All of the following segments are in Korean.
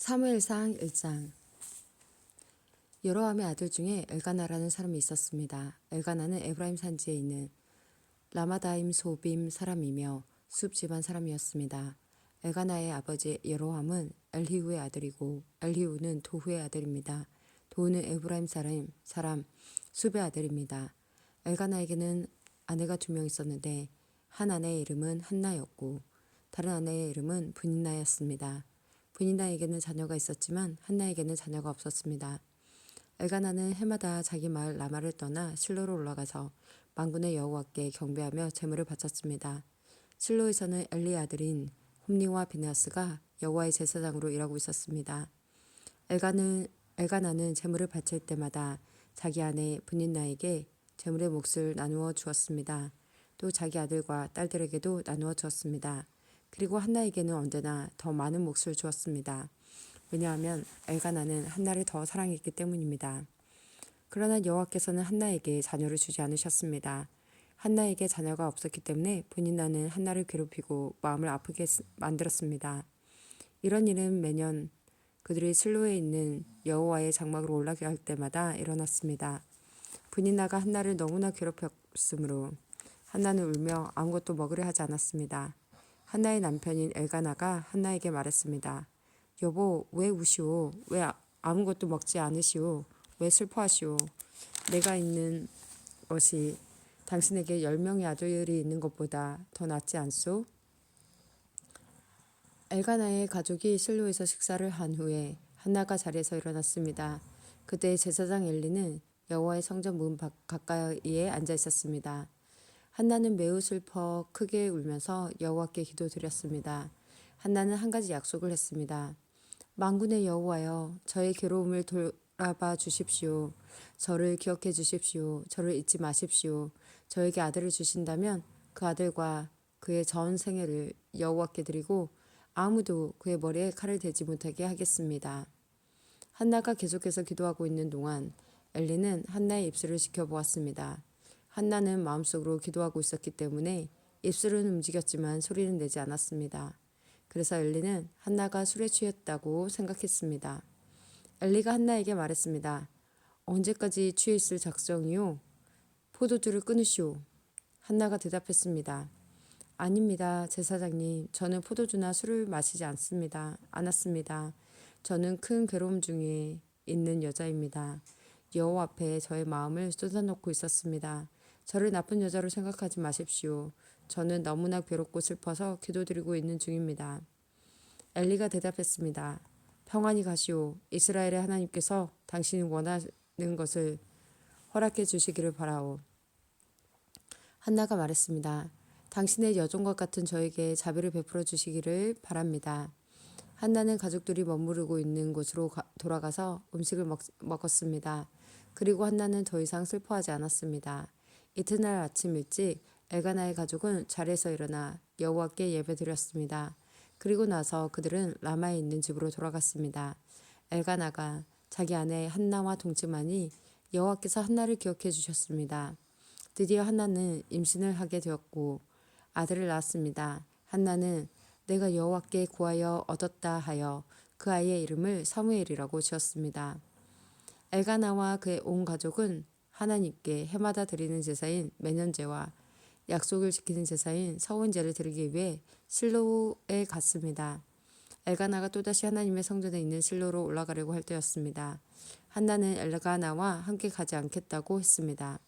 사무엘상 1장. 여로함의 아들 중에 엘가나라는 사람이 있었습니다. 엘가나는 에브라임 산지에 있는 라마다임 소빔 사람이며 숲 집안 사람이었습니다. 엘가나의 아버지 여로함은 엘리후의 아들이고 엘리후는 도후의 아들입니다. 도후는 에브라임 사람 숲의 아들입니다. 엘가나에게는 아내가 2명 있었는데 한 아내의 이름은 한나였고 다른 아내의 이름은 브닌나였습니다. 브닌나에게는 자녀가 있었지만 한나에게는 자녀가 없었습니다. 엘가나는 해마다 자기 마을 라마를 떠나 실로로 올라가서 만군의 여호와께 경배하며 제물을 바쳤습니다. 실로에서는 엘리의 아들인 홈니와 비나스가 여호와의 제사장으로 일하고 있었습니다. 엘가나는 제물을 바칠 때마다 자기 아내 브닌나에게 제물의 몫을 나누어 주었습니다. 또 자기 아들과 딸들에게도 나누어 주었습니다. 그리고 한나에게는 언제나 더 많은 몫을 주었습니다. 왜냐하면 엘가나는 한나를 더 사랑했기 때문입니다. 그러나 여호와께서는 한나에게 자녀를 주지 않으셨습니다. 한나에게 자녀가 없었기 때문에 브닌나는 한나를 괴롭히고 마음을 아프게 만들었습니다. 이런 일은 매년 그들이 실로에 있는 여호와의 장막으로 올라갈 때마다 일어났습니다. 브닌나가 한나를 너무나 괴롭혔으므로 한나는 울며 아무것도 먹으려 하지 않았습니다. 한나의 남편인 엘가나가 한나에게 말했습니다. 여보, 왜 우시오? 왜 아무것도 먹지 않으시오? 왜 슬퍼하시오? 내가 있는 것이 당신에게 10명의 아들이 있는 것보다 더 낫지 않소? 엘가나의 가족이 실로에서 식사를 한 후에 한나가 자리에서 일어났습니다. 그때 제사장 엘리는 여호와의 성전 문 가까이에 앉아 있었습니다. 한나는 매우 슬퍼 크게 울면서 여호와께 기도드렸습니다. 한나는 한 가지 약속을 했습니다. 만군의 여호와여, 저의 괴로움을 돌아봐 주십시오. 저를 기억해 주십시오. 저를 잊지 마십시오. 저에게 아들을 주신다면 그 아들과 그의 전 생애를 여호와께 드리고 아무도 그의 머리에 칼을 대지 못하게 하겠습니다. 한나가 계속해서 기도하고 있는 동안 엘리는 한나의 입술을 지켜보았습니다. 한나는 마음속으로 기도하고 있었기 때문에 입술은 움직였지만 소리는 내지 않았습니다. 그래서 엘리는 한나가 술에 취했다고 생각했습니다. 엘리가 한나에게 말했습니다. 언제까지 취해 있을 작정이요? 포도주를 끊으시오. 한나가 대답했습니다. 아닙니다, 제사장님. 저는 포도주나 술을 마시지 않았습니다. 저는 큰 괴로움 중에 있는 여자입니다. 여호와 앞에 저의 마음을 쏟아놓고 있었습니다. 저를 나쁜 여자로 생각하지 마십시오. 저는 너무나 괴롭고 슬퍼서 기도드리고 있는 중입니다. 엘리가 대답했습니다. 평안히 가시오. 이스라엘의 하나님께서 당신이 원하는 것을 허락해 주시기를 바라오. 한나가 말했습니다. 당신의 여종과 같은 저에게 자비를 베풀어 주시기를 바랍니다. 한나는 가족들이 머무르고 있는 곳으로 돌아가서 음식을 먹었습니다. 그리고 한나는 더 이상 슬퍼하지 않았습니다. 이튿날 아침 일찍 엘가나의 가족은 자리에서 일어나 여호와께 예배드렸습니다. 그리고 나서 그들은 라마에 있는 집으로 돌아갔습니다. 엘가나가 자기 아내 한나와 동침하니 여호와께서 한나를 기억해 주셨습니다. 드디어 한나는 임신을 하게 되었고 아들을 낳았습니다. 한나는 내가 여호와께 구하여 얻었다 하여 그 아이의 이름을 사무엘이라고 지었습니다. 엘가나와 그의 온 가족은 하나님께 해마다 드리는 제사인 매년제와 약속을 지키는 제사인 서원제를 드리기 위해 실로에 갔습니다. 엘가나가 또다시 하나님의 성전에 있는 실로로 올라가려고 할 때였습니다. 한나는 엘가나와 함께 가지 않겠다고 했습니다.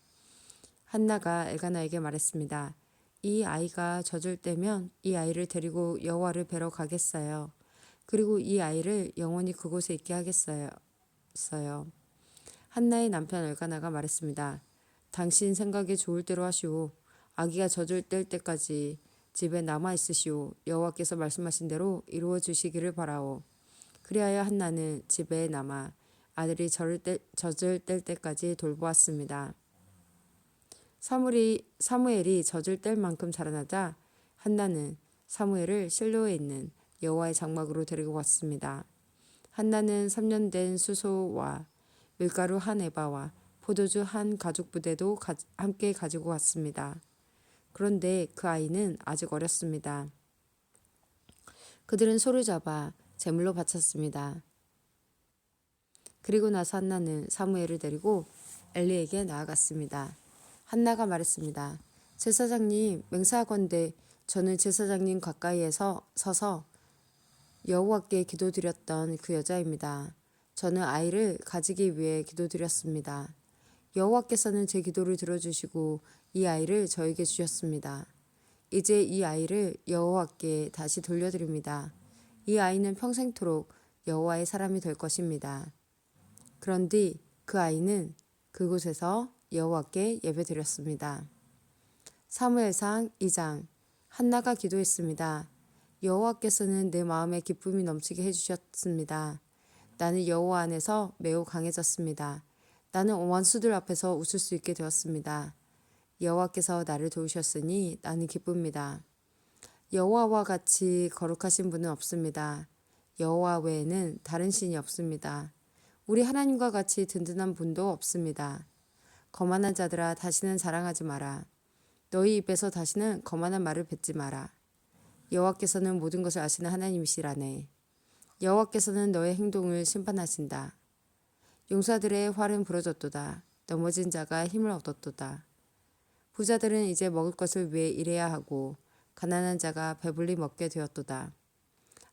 한나가 엘가나에게 말했습니다. 이 아이가 젖을 때면 이 아이를 데리고 여호와를 뵈러 가겠어요. 그리고 이 아이를 영원히 그곳에 있게 하겠어요. 한나의 남편 엘가나가 말했습니다. 당신 생각에 좋을 대로 하시오. 아기가 젖을 뗄 때까지 집에 남아 있으시오. 여호와께서 말씀하신 대로 이루어 주시기를 바라오. 그리하여 한나는 집에 남아 아들이 젖을 뗄 때까지 돌보았습니다. 사무엘이 젖을 뗄 만큼 자라나자 한나는 사무엘을 실로에 있는 여호와의 장막으로 데리고 갔습니다. 한나는 3년 된 수소와 밀가루 한 에바와 포도주 한 가죽 부대도 함께 가지고 갔습니다. 그런데 그 아이는 아직 어렸습니다. 그들은 소를 잡아 제물로 바쳤습니다. 그리고 나서 한나는 사무엘을 데리고 엘리에게 나아갔습니다. 한나가 말했습니다. 제사장님, 맹세하건대 저는 제사장님 가까이에서 서서 여호와께 기도드렸던 그 여자입니다. 저는 아이를 가지기 위해 기도드렸습니다. 여호와께서는 제 기도를 들어주시고 이 아이를 저에게 주셨습니다. 이제 이 아이를 여호와께 다시 돌려드립니다. 이 아이는 평생토록 여호와의 사람이 될 것입니다. 그런 뒤 그 아이는 그곳에서 여호와께 예배드렸습니다. 사무엘상 2장. 한나가 기도했습니다. 여호와께서는 내 마음에 기쁨이 넘치게 해주셨습니다. 나는 여호와 안에서 매우 강해졌습니다. 나는 원수들 앞에서 웃을 수 있게 되었습니다. 여호와께서 나를 도우셨으니 나는 기쁩니다. 여호와와 같이 거룩하신 분은 없습니다. 여호와 외에는 다른 신이 없습니다. 우리 하나님과 같이 든든한 분도 없습니다. 거만한 자들아 다시는 자랑하지 마라. 너희 입에서 다시는 거만한 말을 뱉지 마라. 여호와께서는 모든 것을 아시는 하나님이시라네. 여호와께서는 너의 행동을 심판하신다. 용사들의 활은 부러졌도다. 넘어진 자가 힘을 얻었도다. 부자들은 이제 먹을 것을 위해 일해야 하고 가난한 자가 배불리 먹게 되었도다.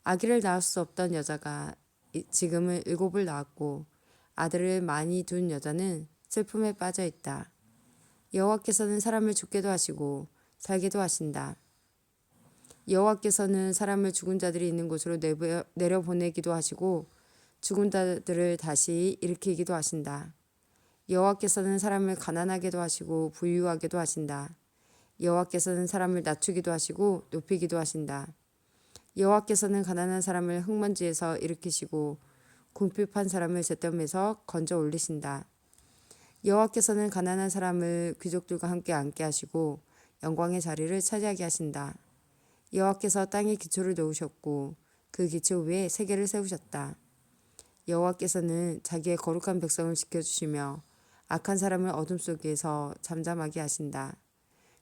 아기를 낳을 수 없던 여자가 지금은 7을 낳았고 아들을 많이 둔 여자는 슬픔에 빠져 있다. 여호와께서는 사람을 죽게도 하시고 살게도 하신다. 여호와께서는 사람을 죽은 자들이 있는 곳으로 내려보내기도 하시고 죽은 자들을 다시 일으키기도 하신다. 여호와께서는 사람을 가난하게도 하시고 부유하게도 하신다. 여호와께서는 사람을 낮추기도 하시고 높이기도 하신다. 여호와께서는 가난한 사람을 흙먼지에서 일으키시고 궁핍한 사람을 잿더미에서 건져 올리신다. 여호와께서는 가난한 사람을 귀족들과 함께 앉게 하시고 영광의 자리를 차지하게 하신다. 여호와께서 땅에 기초를 놓으셨고 그 기초 위에 세계를 세우셨다. 여호와께서는 자기의 거룩한 백성을 지켜주시며 악한 사람을 어둠 속에서 잠잠하게 하신다.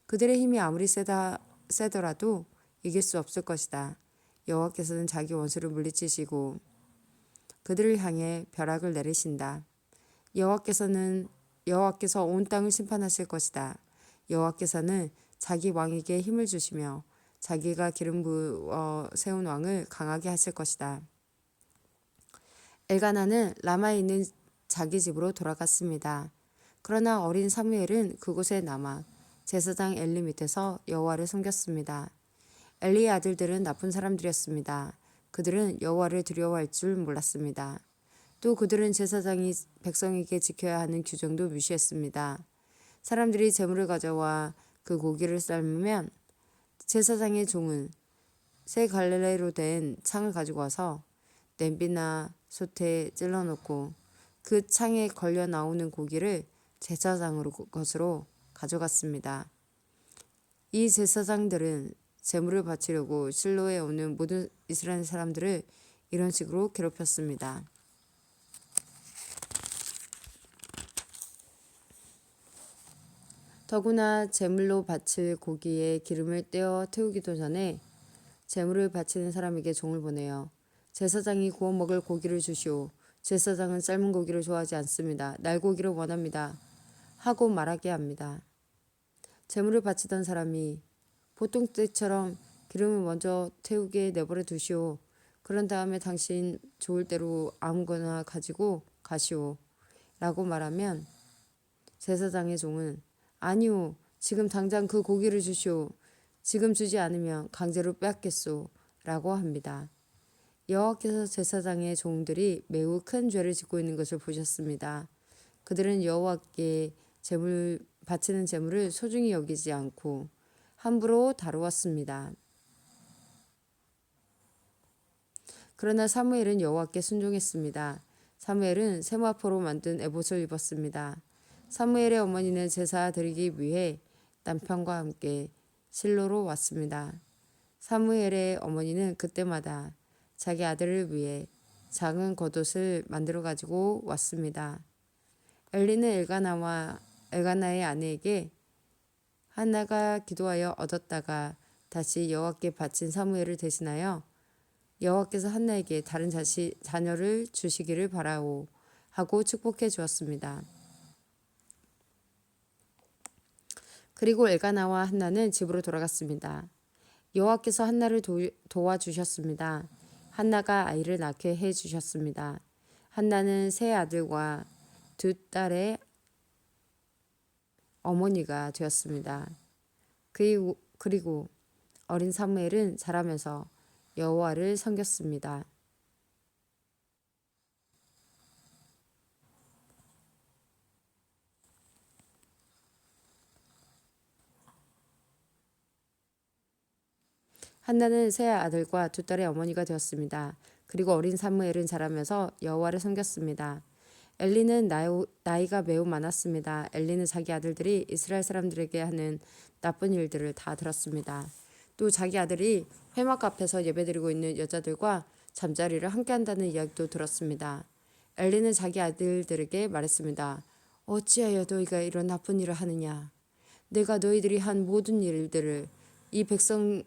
그들의 힘이 아무리 세더라도 이길 수 없을 것이다. 여호와께서는 자기 원수를 물리치시고 그들을 향해 벼락을 내리신다. 여호와께서 온 땅을 심판하실 것이다. 여호와께서는 자기 왕에게 힘을 주시며 자기가 기름 부어 세운 왕을 강하게 하실 것이다. 엘가나는 라마에 있는 자기 집으로 돌아갔습니다. 그러나 어린 사무엘은 그곳에 남아 제사장 엘리 밑에서 여호와를 섬겼습니다. 엘리의 아들들은 나쁜 사람들이었습니다. 그들은 여호와를 두려워할 줄 몰랐습니다. 또 그들은 제사장이 백성에게 지켜야 하는 규정도 무시했습니다. 사람들이 제물을 가져와 그 고기를 삶으면 제사장의 종은 새 갈래로 된 창을 가지고 와서 냄비나 솥에 찔러놓고 그 창에 걸려 나오는 고기를 제사장으로 것으로 가져갔습니다. 이 제사장들은 제물을 바치려고 실로에 오는 모든 이스라엘 사람들을 이런 식으로 괴롭혔습니다. 더구나 제물로 바칠 고기에 기름을 떼어 태우기도 전에 제물을 바치는 사람에게 종을 보내요. 제사장이 구워 먹을 고기를 주시오. 제사장은 삶은 고기를 좋아하지 않습니다. 날고기를 원합니다. 하고 말하게 합니다. 제물을 바치던 사람이 보통 때처럼 기름을 먼저 태우게 내버려 두시오. 그런 다음에 당신 좋을 대로 아무거나 가지고 가시오. 라고 말하면 제사장의 종은 아니오. 지금 당장 그 고기를 주시오. 지금 주지 않으면 강제로 빼앗겠소. 라고 합니다. 여호와께서 제사장의 종들이 매우 큰 죄를 짓고 있는 것을 보셨습니다. 그들은 여호와께 바치는 제물을 소중히 여기지 않고 함부로 다루었습니다. 그러나 사무엘은 여호와께 순종했습니다. 사무엘은 세마포로 만든 에봇을 입었습니다. 사무엘의 어머니는 제사 드리기 위해 남편과 함께 실로로 왔습니다. 사무엘의 어머니는 그때마다 자기 아들을 위해 작은 겉옷을 만들어 가지고 왔습니다. 엘리는 엘가나의 아내에게 한나가 기도하여 얻었다가 다시 여호와께 바친 사무엘을 대신하여 여호와께서 한나에게 다른 자녀를 주시기를 바라오 하고 축복해 주었습니다. 그리고 엘가나와 한나는 집으로 돌아갔습니다. 여호와께서 한나를 도와주셨습니다. 한나가 아이를 낳게 해주셨습니다. 한나는 세 아들과 두 딸의 어머니가 되었습니다. 그리고 어린 사무엘은 자라면서 여호와를 섬겼습니다. 한나는 세 아들과 두 딸의 어머니가 되었습니다. 그리고 어린 사무엘은 자라면서 여호와를 섬겼습니다. 엘리는 나이가 매우 많았습니다. 엘리는 자기 아들들이 이스라엘 사람들에게 하는 나쁜 일들을 다 들었습니다. 또 자기 아들이 회막 앞에서 예배드리고 있는 여자들과 잠자리를 함께 한다는 이야기도 들었습니다. 엘리는 자기 아들들에게 말했습니다. 어찌하여 너희가 이런 나쁜 일을 하느냐? 내가 너희들이 한 모든 일들을 이 백성들을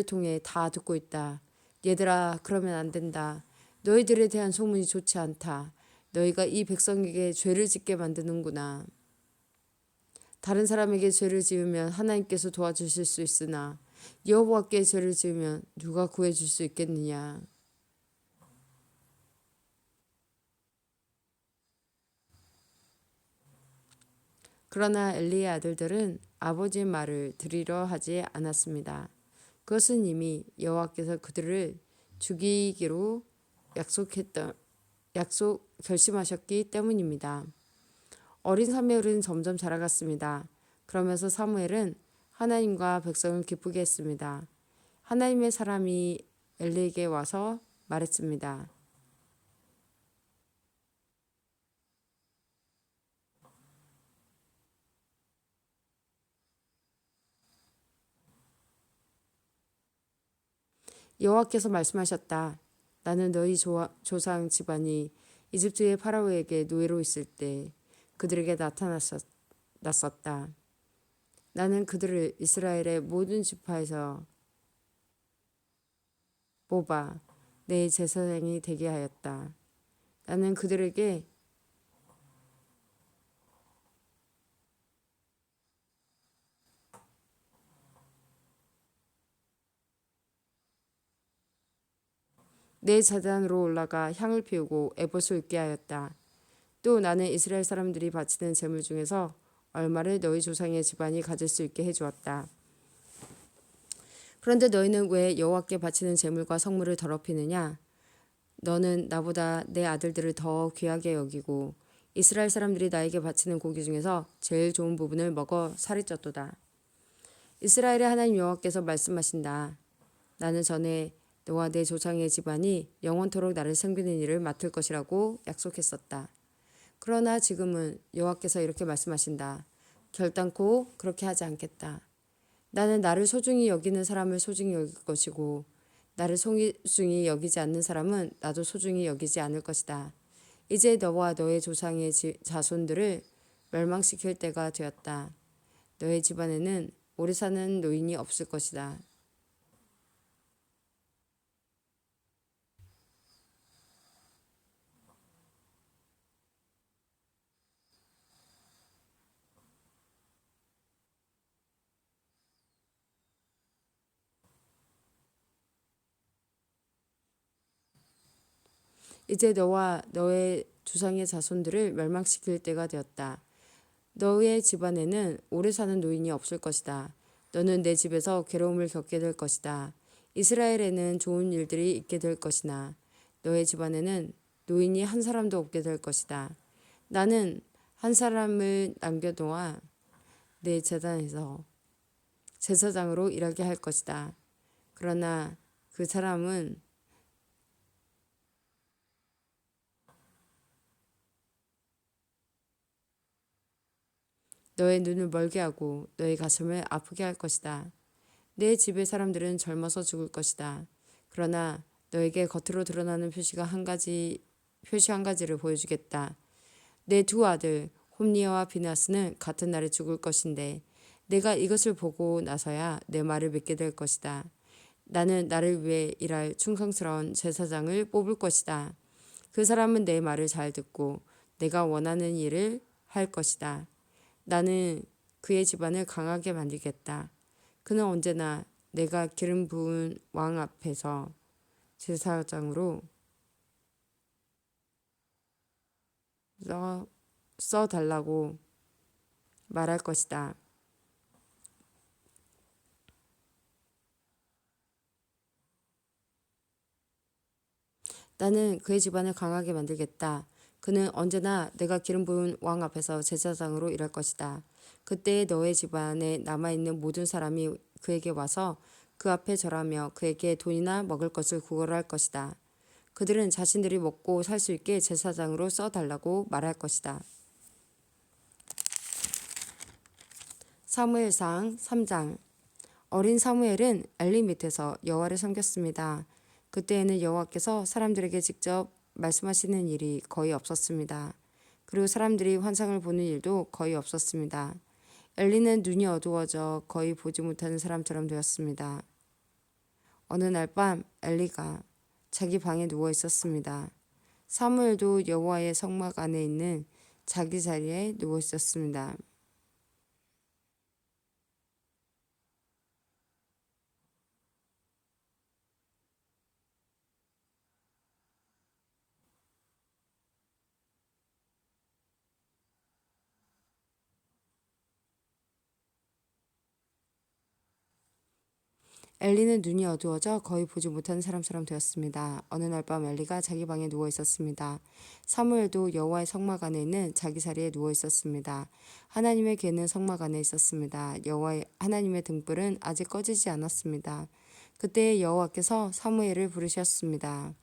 통해 다 듣고 있다. 얘들아, 그러면 안 된다. 너희들에 대한 소문이 좋지 않다. 너희가 이 백성에게 죄를 짓게 만드는구나. 다른 사람에게 죄를 지으면 하나님께서 도와주실 수 있으나 여호와께 죄를 지으면 누가 구해줄 수 있겠느냐. 그러나 엘리의 아들들은 아버지의 말을 들으려 하지 않았습니다. 그것은 이미 여호와께서 그들을 죽이기로 결심하셨기 때문입니다. 어린 사무엘은 점점 자라갔습니다. 그러면서 사무엘은 하나님과 백성을 기쁘게 했습니다. 하나님의 사람이 엘리에게 와서 말했습니다. 여호와께서 말씀하셨다. 나는 너희 조상 집안이 이집트의 파라오에게 노예로 있을 때 그들에게 나타났었다. 나는 그들을 이스라엘의 모든 지파에서 뽑아 내 제사장이 되게 하였다. 나는 그들에게 내 제단으로 올라가 향을 피우고 에봇을 웃게 하였다. 또 나는 이스라엘 사람들이 바치는 제물 중에서 얼마를 너희 조상의 집안이 가질 수 있게 해주었다. 그런데 너희는 왜 여호와께 바치는 제물과 성물을 더럽히느냐? 너는 나보다 내 아들들을 더 귀하게 여기고 이스라엘 사람들이 나에게 바치는 고기 중에서 제일 좋은 부분을 먹어 살이 쪘도다. 이스라엘의 하나님 여호와께서 말씀하신다. 나는 전에 너와 내 조상의 집안이 영원토록 나를 섬기는 일을 맡을 것이라고 약속했었다. 그러나 지금은 여호와께서 이렇게 말씀하신다. 결단코 그렇게 하지 않겠다. 나는 나를 소중히 여기는 사람을 소중히 여길 것이고 나를 소중히 여기지 않는 사람은 나도 소중히 여기지 않을 것이다. 이제 너와 너의 조상의 자손들을 멸망시킬 때가 되었다. 너의 집안에는 오래 사는 노인이 없을 것이다. 이제 너와 너의 조상의 자손들을 멸망시킬 때가 되었다. 너의 집안에는 오래 사는 노인이 없을 것이다. 너는 내 집에서 괴로움을 겪게 될 것이다. 이스라엘에는 좋은 일들이 있게 될 것이나 너의 집안에는 노인이 한 사람도 없게 될 것이다. 나는 한 사람을 남겨놓아 내 제단에서 제사장으로 일하게 할 것이다. 그러나 그 사람은 너의 눈을 멀게 하고 너의 가슴을 아프게 할 것이다. 내 집의 사람들은 젊어서 죽을 것이다. 그러나 너에게 겉으로 드러나는 표시 한 가지를 보여주겠다. 내 두 아들 홈니아와 비나스는 같은 날에 죽을 것인데 내가 이것을 보고 나서야 내 말을 믿게 될 것이다. 나는 나를 위해 일할 충성스러운 제사장을 뽑을 것이다. 그 사람은 내 말을 잘 듣고 내가 원하는 일을 할 것이다. 나는 그의 집안을 강하게 만들겠다. 그는 언제나 내가 기름 부은 왕 앞에서 제사장으로 써달라고 말할 것이다. 나는 그의 집안을 강하게 만들겠다. 그는 언제나 내가 기름 부은 왕 앞에서 제사장으로 일할 것이다. 그때 너의 집안에 남아있는 모든 사람이 그에게 와서 그 앞에 절하며 그에게 돈이나 먹을 것을 구걸할 것이다. 그들은 자신들이 먹고 살 수 있게 제사장으로 써달라고 말할 것이다. 사무엘상 3장. 어린 사무엘은 엘리 밑에서 여호와를 섬겼습니다. 그때에는 여호와께서 사람들에게 직접 말씀하시는 일이 거의 없었습니다. 그리고 사람들이 환상을 보는 일도 거의 없었습니다. 엘리는 눈이 어두워져 거의 보지 못하는 사람처럼 되었습니다. 어느 날 밤 엘리가 자기 방에 누워 있었습니다. 사무엘도 여호와의 성막 안에 있는 자기 자리에 누워 있었습니다. 엘리는 눈이 어두워져 거의 보지 못하는 사람처럼 되었습니다. 어느 날 밤 엘리가 자기 방에 누워 있었습니다. 사무엘도 여호와의 성막 안에 있는 자기 자리에 누워 있었습니다. 하나님의 괴는 성막 안에 있었습니다. 여호와의 하나님의 등불은 아직 꺼지지 않았습니다. 그때 여호와께서 사무엘을 부르셨습니다.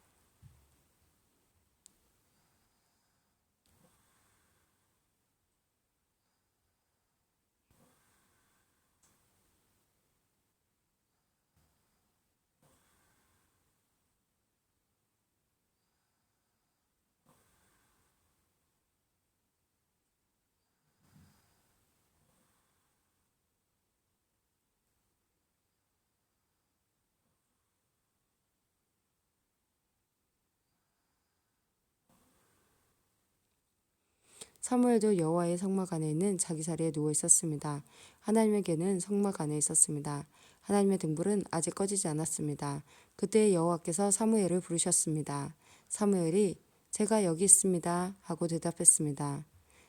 사무엘도 여호와의 성막 안에 있는 자기 자리에 누워 있었습니다. 하나님의 괴는 성막 안에 있었습니다. 하나님의 등불은 아직 꺼지지 않았습니다. 그때 여호와께서 사무엘을 부르셨습니다. 사무엘이 제가 여기 있습니다 하고 대답했습니다.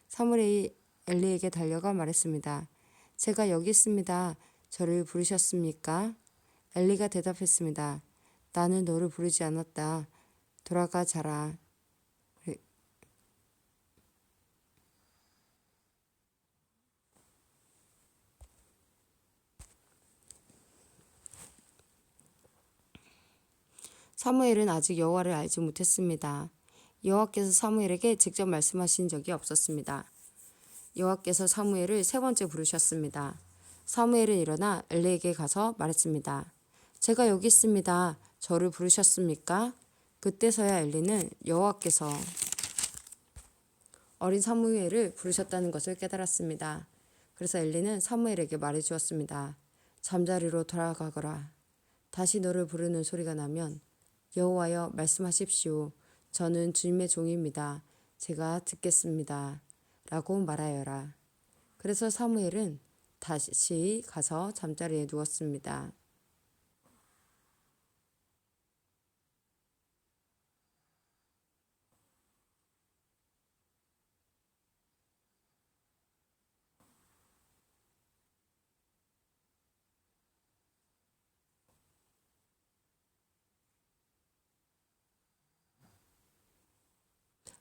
사무엘이 엘리에게 달려가 말했습니다. 제가 여기 있습니다. 저를 부르셨습니까? 엘리가 대답했습니다. 나는 너를 부르지 않았다. 돌아가 자라. 사무엘은 아직 여호와를 알지 못했습니다. 여호와께서 사무엘에게 직접 말씀하신 적이 없었습니다. 여호와께서 사무엘을 세 번째 부르셨습니다. 사무엘은 일어나 엘리에게 가서 말했습니다. 제가 여기 있습니다. 저를 부르셨습니까? 그때서야 엘리는 여호와께서 어린 사무엘을 부르셨다는 것을 깨달았습니다. 그래서 엘리는 사무엘에게 말해 주었습니다. 잠자리로 돌아가거라. 다시 너를 부르는 소리가 나면 여호와여 말씀하십시오. 저는 주님의 종입니다. 제가 듣겠습니다. 라고 말하여라. 그래서 사무엘은 다시 가서 잠자리에 누웠습니다.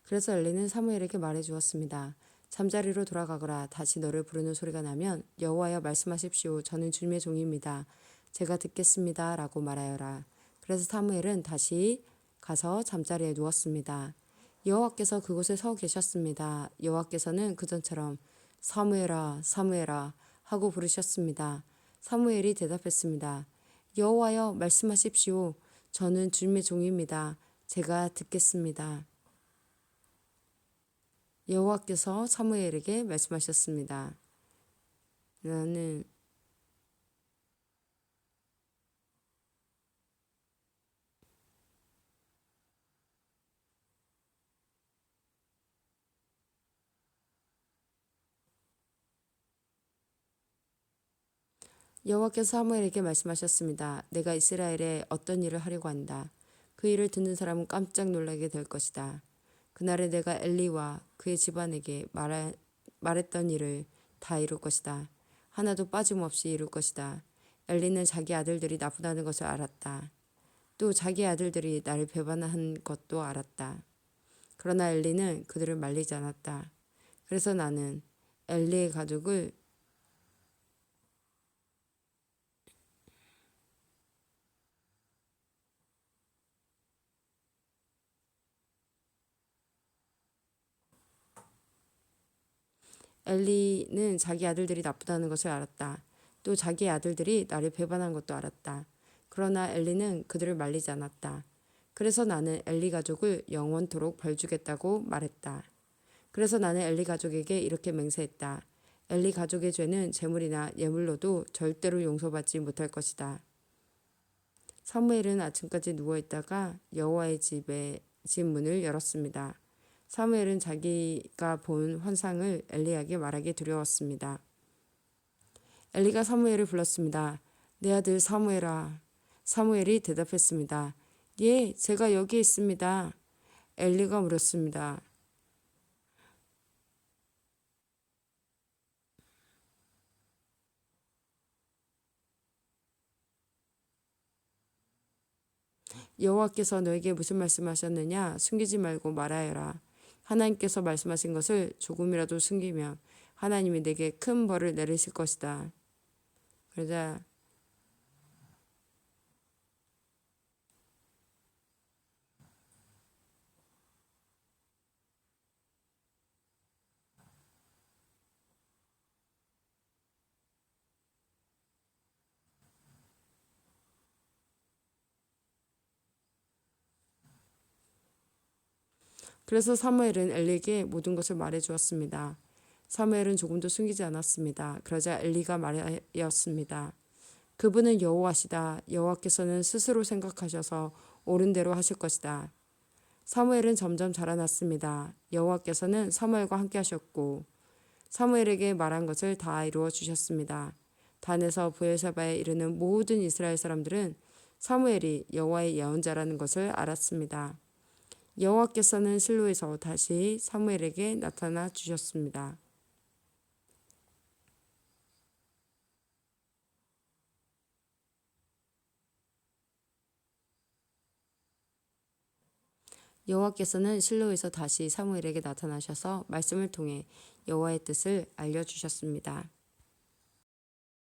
그래서 엘리는 사무엘에게 말해 주었습니다. 잠자리로 돌아가거라. 다시 너를 부르는 소리가 나면 여호와여 말씀하십시오. 저는 주님의 종입니다. 제가 듣겠습니다. 라고 말하여라. 그래서 사무엘은 다시 가서 잠자리에 누웠습니다. 여호와께서 그곳에 서 계셨습니다. 여호와께서는 그전처럼 사무엘아 사무엘아 하고 부르셨습니다. 사무엘이 대답했습니다. 여호와여 말씀하십시오. 저는 주님의 종입니다. 제가 듣겠습니다. 여호와께서 사무엘에게 말씀하셨습니다. 나는 여호와께서 사무엘에게 말씀하셨습니다. 내가 이스라엘에 어떤 일을 하려고 한다. 그 일을 듣는 사람은 깜짝 놀라게 될 것이다. 그날에 내가 엘리와 그의 집안에게 말했던 일을 다 이룰 것이다. 하나도 빠짐없이 이룰 것이다. 엘리는 자기 아들들이 나쁘다는 것을 알았다. 또 자기 아들들이 나를 배반한 것도 알았다. 그러나 엘리는 그들을 말리지 않았다. 그래서 나는 엘리의 가족을 엘리는 자기 아들들이 나쁘다는 것을 알았다. 또 자기 아들들이 나를 배반한 것도 알았다. 그러나 엘리는 그들을 말리지 않았다. 그래서 나는 엘리 가족을 영원토록 벌주겠다고 말했다. 그래서 나는 엘리 가족에게 이렇게 맹세했다. 엘리 가족의 죄는 제물이나 예물로도 절대로 용서받지 못할 것이다. 사무엘은 아침까지 누워 있다가 여호와의 집 문을 열었습니다. 사무엘은 자기가 본 환상을 엘리에게 말하기 두려웠습니다. 엘리가 사무엘을 불렀습니다. 내 아들 사무엘아. 사무엘이 대답했습니다. 예, 제가 여기 있습니다. 엘리가 물었습니다. 여호와께서 너에게 무슨 말씀하셨느냐? 숨기지 말고 말하여라. 하나님께서 말씀하신 것을 조금이라도 숨기면 하나님이 내게 큰 벌을 내리실 것이다. 그러자 그래서 사무엘은 엘리에게 모든 것을 말해 주었습니다. 사무엘은 조금도 숨기지 않았습니다. 그러자 엘리가 말하였습니다. 그분은 여호와시다. 여호와께서는 스스로 생각하셔서 옳은 대로 하실 것이다. 사무엘은 점점 자라났습니다. 여호와께서는 사무엘과 함께 하셨고 사무엘에게 말한 것을 다 이루어 주셨습니다. 단에서 브엘사바에 이르는 모든 이스라엘 사람들은 사무엘이 여호와의 예언자라는 것을 알았습니다. 여호와께서는 실로에서 다시 사무엘에게 나타나 주셨습니다. 여호와께서는 실로에서 다시 사무엘에게 나타나셔서 말씀을 통해 여호와의 뜻을 알려주셨습니다.